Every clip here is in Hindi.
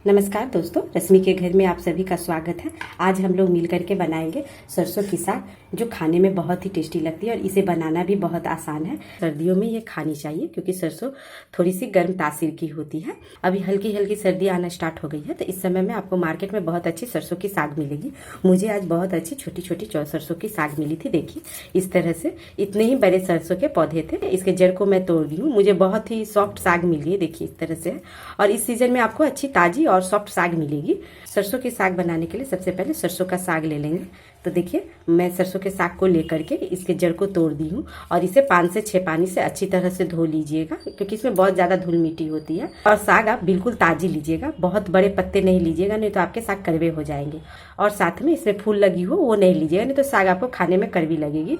नमस्कार दोस्तों, रश्मि के घर में आप सभी का स्वागत है। आज हम लोग मिल करके बनाएंगे सरसों की साग, जो खाने में बहुत ही टेस्टी लगती है और इसे बनाना भी बहुत आसान है। सर्दियों में ये खानी चाहिए क्योंकि सरसों थोड़ी सी गर्म तासीर की होती है। अभी हल्की हल्की सर्दी आना स्टार्ट हो गई है, तो इस समय में आपको मार्केट में बहुत अच्छी सरसों की साग मिलेगी। मुझे आज बहुत अच्छी छोटी छोटी सरसों की साग मिली थी। देखिए इस तरह से इतने ही बड़े सरसों के पौधे थे। इसके जड़ को मैं तोड़ दी हूँ। मुझे बहुत ही सॉफ्ट साग मिल गई है, देखिए इस तरह से। और इस सीजन में आपको अच्छी ताजी और सॉफ्ट साग मिलेगी। सरसों की साग बनाने के लिए सबसे पहले सरसों का साग ले लेंगे। तो देखिए मैं सरसों के साग को लेकर के इसके जड़ को तोड़ दी हूँ और इसे 5 से 6 पानी से अच्छी तरह से धो लीजिएगा, क्योंकि इसमें बहुत ज्यादा धूल मिट्टी होती है। और साग आप बिल्कुल ताजी लीजिएगा, बहुत बड़े पत्ते नहीं लीजिएगा, नहीं तो आपके साग कड़वे हो जाएंगे। और साथ में इसमें फूल लगी हो वो नहीं लीजिएगा, नहीं तो साग आपको खाने में कड़वी लगेगी।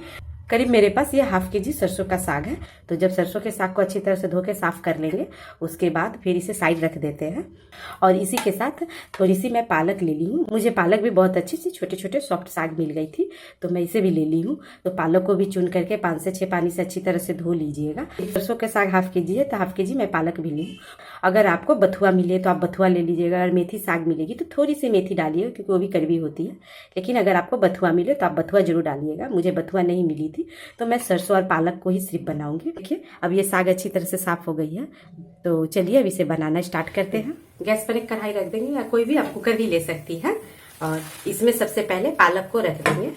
करीब मेरे पास ये ½ kg सरसों का साग है। तो जब सरसों के साग को अच्छी तरह से धो के साफ कर लेंगे, उसके बाद फिर इसे साइड रख देते हैं। और इसी के साथ थोड़ी सी मैं पालक ले ली हूँ। मुझे पालक भी बहुत अच्छी सी छोटे छोटे सॉफ्ट साग मिल गई थी, तो मैं इसे भी ले ली हूँ। तो पालक को भी चुन करके 5 से 6 पानी से अच्छी तरह से धो लीजिएगा। सरसों के साग ½ kg है, तो ½ kg मैं पालक भी ली हूँ। अगर आपको बथुआ मिले तो आप बथुआ ले लीजिएगा। अगर मेथी साग मिलेगी तो थोड़ी सी मेथी डालिएगा, क्योंकि वो भी कड़वी होती है। लेकिन अगर आपको बथुआ मिले तो आप बथुआ जरूर डालिएगा। मुझे बथुआ नहीं मिली थी, तो मैं सरसों और पालक को ही सिर्फ बनाऊंगी। देखिए अब ये साग अच्छी तरह से साफ हो गई है। तो चलिए अब इसे बनाना स्टार्ट करते हैं। गैस पर एक कढ़ाई रख देंगे, या कोई भी आप कुकर भी ले सकती है। और इसमें सबसे पहले पालक को रख देंगे।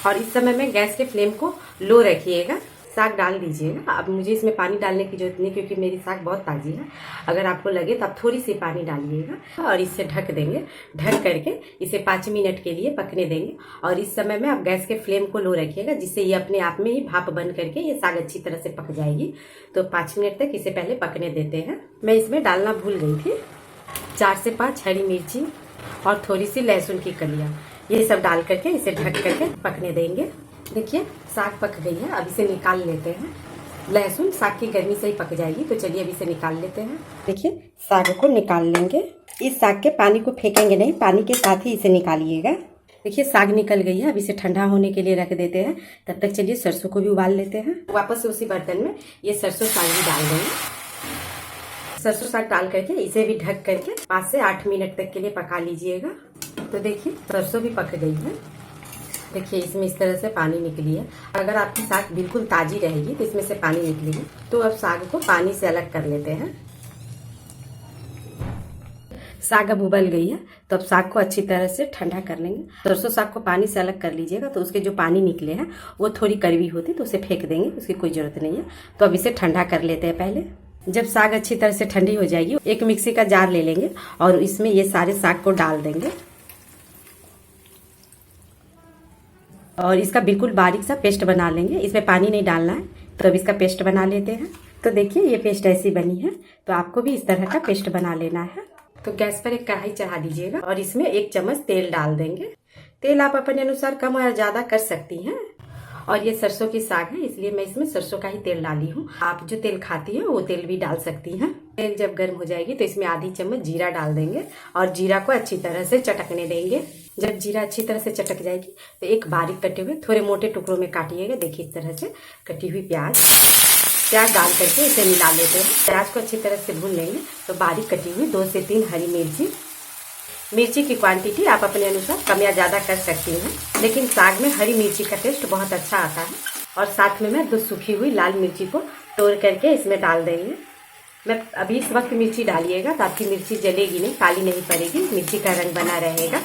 और इस समय में गैस के फ्लेम को लो रखिएगा। साग डाल दीजिएगा। अब मुझे इसमें पानी डालने की जरूरत नहीं, क्योंकि मेरी साग बहुत ताजी है। अगर आपको लगे तो आप थोड़ी सी पानी डालिएगा और इसे ढक देंगे। ढक करके इसे 5 मिनट के लिए पकने देंगे। और इस समय में आप गैस के फ्लेम को लो रखिएगा, जिससे ये अपने आप में ही भाप बन करके ये साग अच्छी तरह से पक जाएगी। तो 5 मिनट तक इसे पहले पकने देते हैं। मैं इसमें डालना भूल गई थी 4 से 5 हरी मिर्ची और थोड़ी सी लहसुन की कलियां। ये सब डाल करके इसे ढक करके पकने देंगे। देखिए साग पक गई है, अब इसे निकाल लेते हैं। लहसुन साग की गर्मी से ही पक जाएगी, तो चलिए अब इसे निकाल लेते हैं। देखिए साग को निकाल लेंगे। इस साग के पानी को फेंकेंगे नहीं, पानी के साथ ही इसे निकालिएगा। देखिए साग निकल गई है, अब इसे ठंडा होने के लिए रख देते हैं। तब तक चलिए सरसों को भी उबाल लेते हैं। वापस से उसी बर्तन में ये सरसों साग भी डाल देंगे। सरसों साग डाल करके इसे भी ढक करके 5 से 8 मिनट तक के लिए पका लीजिएगा। तो देखिए सरसों भी पक गई है। देखिए इसमें इस तरह से पानी निकली है। अगर आपकी साग बिल्कुल ताजी रहेगी तो इसमें से पानी निकलेगी। तो अब साग को पानी से अलग कर लेते हैं। साग अब उबल गई है, तो अब साग को अच्छी तरह से ठंडा कर लेंगे। सरसों साग को पानी से अलग कर लीजिएगा, तो उसके जो पानी निकले हैं वो थोड़ी कड़वी होती, तो उसे फेंक देंगे, उसकी कोई जरूरत नहीं है। तो अब इसे ठंडा कर लेते हैं। पहले जब साग अच्छी तरह से ठंडी हो जाएगी, एक मिक्सी का जार ले लेंगे और इसमें ये सारे साग को डाल देंगे। और इसका बिल्कुल बारीक सा पेस्ट बना लेंगे। इसमें पानी नहीं डालना है। तो अब इसका पेस्ट बना लेते हैं। तो देखिए ये पेस्ट ऐसी बनी है, तो आपको भी इस तरह का पेस्ट बना लेना है। तो गैस पर एक कढ़ाई चढ़ा दीजिएगा और इसमें 1 चम्मच तेल डाल देंगे। तेल आप अपने अनुसार कम या ज्यादा कर सकती हैं। और ये सरसों की साग है, इसलिए मैं इसमें सरसों का ही तेल डाली हूँ। आप जो तेल खाती हैं वो तेल भी डाल सकती हैं। तेल जब गर्म हो जाएगी तो इसमें आधी चम्मच जीरा डाल देंगे और जीरा को अच्छी तरह से चटकने देंगे। जब जीरा अच्छी तरह से चटक जाएगी तो एक बारीक कटे हुए थोड़े मोटे टुकड़ों में काटिएगा। देखिए इस तरह से कटी हुई प्याज डाल करके इसे मिला लेते हैं। प्याज को अच्छी तरह से भून लेंगे। तो बारीक कटी हुई 2 से 3 हरी मिर्ची की क्वांटिटी आप अपने अनुसार कम या ज्यादा कर सकती हैं, लेकिन साग में हरी मिर्ची का टेस्ट बहुत अच्छा आता है। और साथ में मैं 2 सूखी हुई लाल मिर्ची को तोड़ करके इसमें डाल देंगे। मैं अभी इस वक्त मिर्ची डालिएगा तो आपकी मिर्ची जलेगी नहीं, काली नहीं पड़ेगी, मिर्ची का रंग बना रहेगा।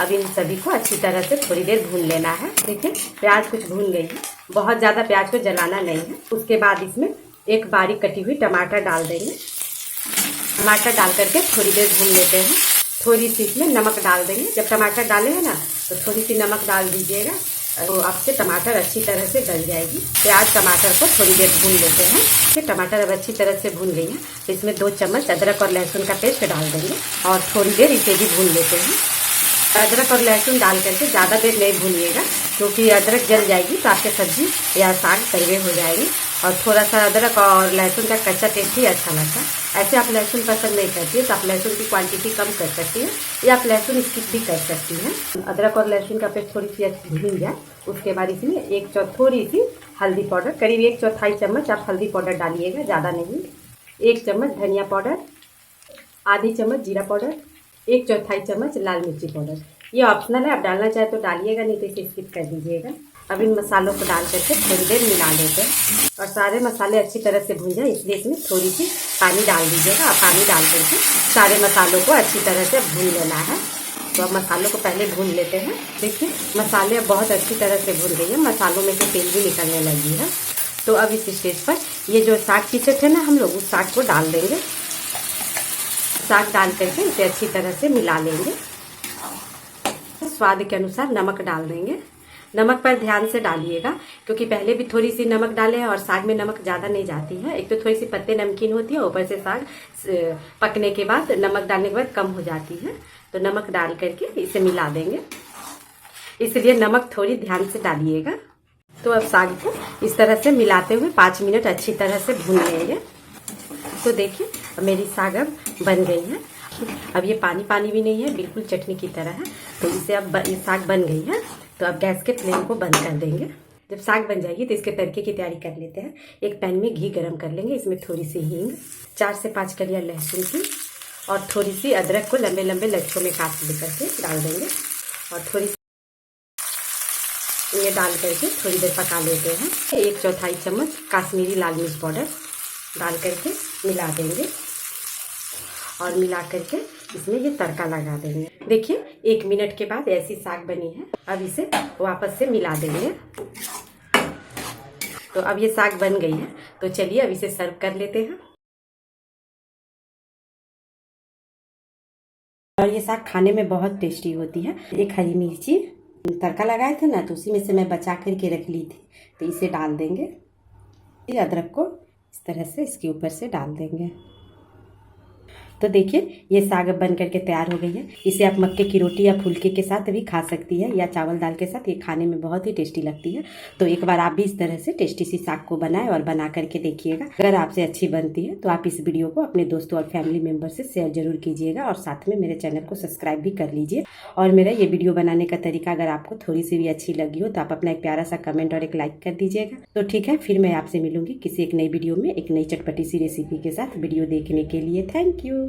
अब इन सभी को अच्छी तरह से थोड़ी देर भून लेना है। देखिए प्याज कुछ भून गई है, बहुत ज्यादा प्याज को जलाना नहीं है। उसके बाद इसमें एक बारीक कटी हुई टमाटर डाल देंगे। टमाटर डाल करके थोड़ी देर भून लेते हैं। थोड़ी सी इसमें नमक डाल देंगे। जब टमाटर डाले हैं ना, तो थोड़ी सी नमक डाल दीजिएगा, तो आपसे टमाटर अच्छी तरह से गल जाएगी। प्याज टमाटर को थोड़ी देर भून लेते हैं। फिर टमाटर अब अच्छी तरह से भून गई है, तो इसमें 2 चम्मच अदरक और लहसुन का पेस्ट डाल देंगे और थोड़ी देर इसे भी भून लेते हैं। अदरक और लहसुन डाल करके ज़्यादा देर नहीं भूनिएगा, क्योंकि अदरक जल जाएगी तो आपके सब्जी या साग कड़वे हो जाएगी। और थोड़ा सा अदरक और लहसुन का कच्चा टेस्ट ही अच्छा लगता है। ऐसे आप लहसुन पसंद नहीं करती है तो आप लहसुन की क्वांटिटी कम कर सकती है, या आप लहसुन स्किप भी कर सकती हैं। अदरक और लहसुन का पेस्ट थोड़ी सी अच्छी भून जाए, उसके बाद इसमें थोड़ी सी हल्दी पाउडर, करीब 1/4 चम्मच आप हल्दी पाउडर डालिएगा, ज़्यादा नहीं। 1 चम्मच धनिया पाउडर, आधी चम्मच जीरा पाउडर, 1/4 चम्मच लाल मिर्ची पाउडर। ये ऑप्शनल है, आप डालना चाहे तो डालिएगा, नहीं तो इसे स्किप कर दीजिएगा। अब इन मसालों को डाल करके थोड़ी देर मिला लेते हैं और सारे मसाले अच्छी तरह से भून जाए, इसलिए इसमें थोड़ी सी पानी डाल दीजिएगा। और पानी डाल करके सारे मसालों को अच्छी तरह से भून लेना है। तो अब मसालों को पहले भून लेते हैं। देखिए मसाले अब बहुत अच्छी तरह से भून गई है, मसालों में से तेल भी निकलने लगी है। तो अब इस स्टेज पर ये जो साग पीसे थे ना हम लोग, उस साग को डाल देंगे। साग डाल करके इसे अच्छी तरह से मिला लेंगे। स्वाद के अनुसार नमक डाल देंगे। नमक पर ध्यान से डालिएगा, क्योंकि पहले भी थोड़ी सी नमक डाले हैं और साग में नमक ज़्यादा नहीं जाती है। एक तो थोड़ी सी पत्ते नमकीन होती है, ऊपर से साग पकने के बाद नमक डालने के बाद कम हो जाती है। तो नमक डाल करके इसे मिला देंगे, इसलिए नमक थोड़ी ध्यान से डालिएगा। तो अब साग को इस तरह से मिलाते हुए 5 मिनट अच्छी तरह से भून लेंगे। तो देखिए मेरी साग अब बन गई है। अब ये पानी पानी भी नहीं है, बिल्कुल चटनी की तरह है। तो इसे अब ये साग बन गई है। तो अब गैस के फ्लेम को बंद कर देंगे। जब साग बन जाएगी तो इसके तड़के की तैयारी कर लेते हैं। एक पैन में घी गरम कर लेंगे, इसमें थोड़ी सी हींग, 4 से 5 कलियां लहसुन की और थोड़ी सी अदरक को लंबे लंबे लच्छों में काट लेकर के डाल देंगे। और थोड़ी ये डाल करके थोड़ी देर पका लेते हैं। 1/4 चम्मच काश्मीरी लाल मिर्च पाउडर डाल करके मिला देंगे और मिला करके इसमें ये तड़का लगा देंगे। देखिए 1 मिनट के बाद ऐसी साग बनी है। अब इसे वापस से मिला देंगे। तो अब ये साग बन गई है। तो चलिए अब इसे सर्व कर लेते हैं। और ये साग खाने में बहुत टेस्टी होती है। एक हरी मिर्ची तड़का लगाए थे ना, तो उसी में से मैं बचा करके रख ली थी, तो इसे डाल देंगे। अदरक को इस तरह से इसके ऊपर से डाल देंगे। तो देखिए ये साग बन करके तैयार हो गई है। इसे आप मक्के की रोटी या फुलके के साथ भी खा सकती है या चावल दाल के साथ। ये खाने में बहुत ही टेस्टी लगती है। तो एक बार आप भी इस तरह से टेस्टी सी साग को बनाएं और बना करके देखिएगा। अगर आपसे अच्छी बनती है तो आप इस वीडियो को अपने दोस्तों और फैमिली मेम्बर से शेयर जरूर कीजिएगा और साथ में मेरे चैनल को सब्सक्राइब भी कर लीजिए। और मेरा ये वीडियो बनाने का तरीका अगर आपको थोड़ी सी भी अच्छी लगी हो तो आप अपना एक प्यारा सा कमेंट और एक लाइक कर दीजिएगा। तो ठीक है, फिर मैं आपसे मिलूंगी किसी एक नई वीडियो में एक नई चटपटी सी रेसिपी के साथ। वीडियो देखने के लिए थैंक यू।